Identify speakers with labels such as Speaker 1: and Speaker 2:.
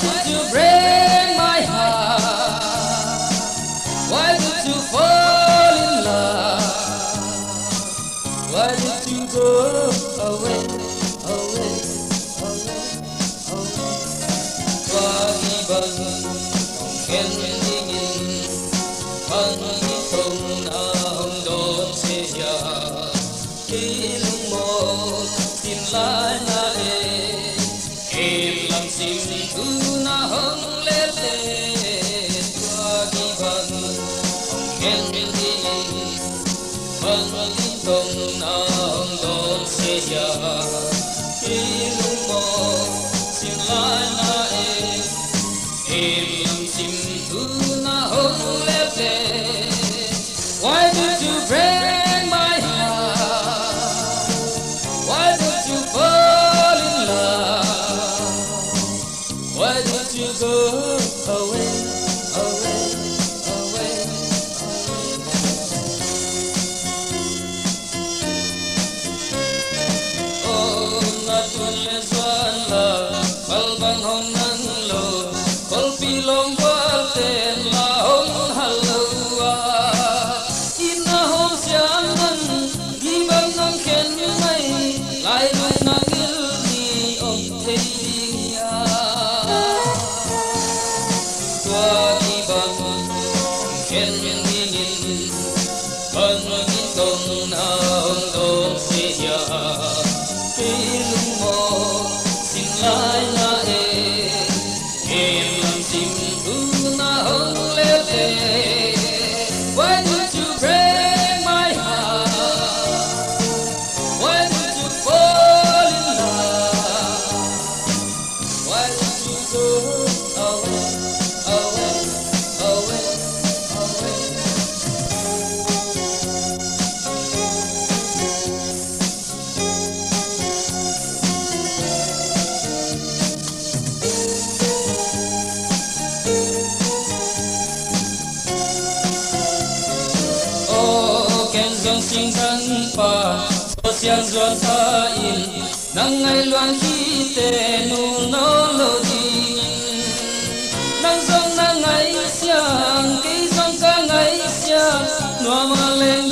Speaker 1: did you break my heart? Why did you fall in love? Why did you go away, away, away, away? Wagi bang khen dingin, hang thong na hong don se ya, kilung mo tin lai na em làm sim tu na hong le le, wagi bang khen dingin, hang thong na hong don se ya, kilung mo tin lai na em làm sim tu na hong le le. Why did you break my heart? Why did you fall in love? Why did you go away, away, away, away? Oh, not only one love, balbang hong nang lo, kolpi long wal ten la hong halawa. Ina hong siang nang gibang nang ken mai, lai lai nang il ni om thei ya. Tua gibang ken dingin, bang ngin tong na hong dong se ya. Ilung mo sin lai na em làm sim tu na hong le le. Why did you break my heart? Why did you fall in love? Why did you go away, away, away, away? Ken dòng sinh thân pa so xiang doan ta in nang ngày loan khi te nu no lo di nang dòng nang ngày xiang cây dòng ca ngày xiang noa ma leng